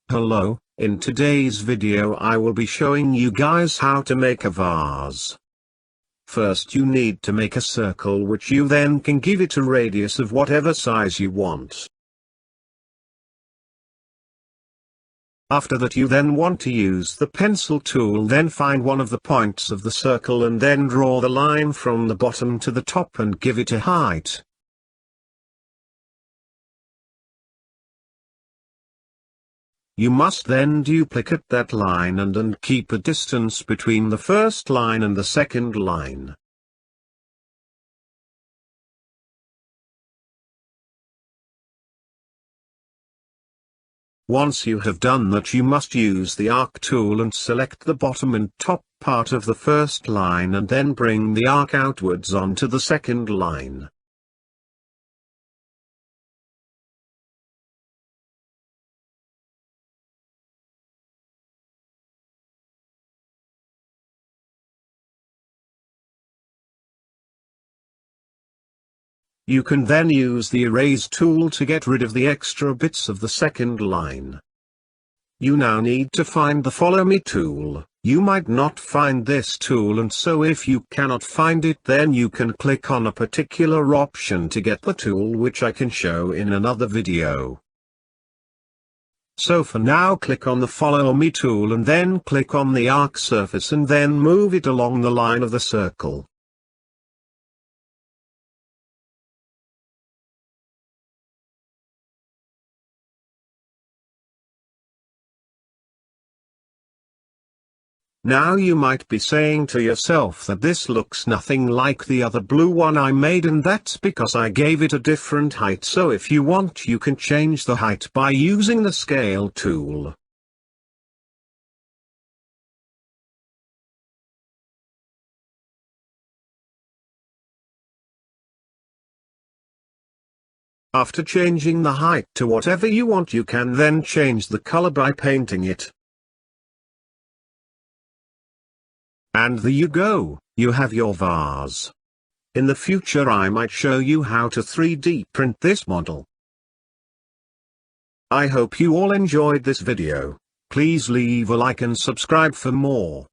Hello, in today's video I will be showing you guys how to make a vase. First you need to make a circle which you then can give it a radius of whatever size you want. After that you then want to use the pencil tool, then find one of the points of the circle and then draw the line from the bottom to the top and give it a height. You must then duplicate that line and keep a distance between the first line and the second line. Once you have done that, you must use the arc tool and select the bottom and top part of the first line and then bring the arc outwards onto the second line. You can then use the erase tool to get rid of the extra bits of the second line. You now need to find the Follow Me tool. You might not find this tool, and so if you cannot find it, then you can click on a particular option to get the tool, which I can show in another video. So for now, click on the Follow Me tool and then click on the arc surface and then move it along the line of the circle. Now you might be saying to yourself that this looks nothing like the other blue one I made, and that's because I gave it a different height. So if you want, you can change the height by using the scale tool. After changing the height to whatever you want, you can then change the color by painting it. And there you go, you have your vase. In the future I might show you how to 3D print this model. I hope you all enjoyed this video. Please leave a like and subscribe for more.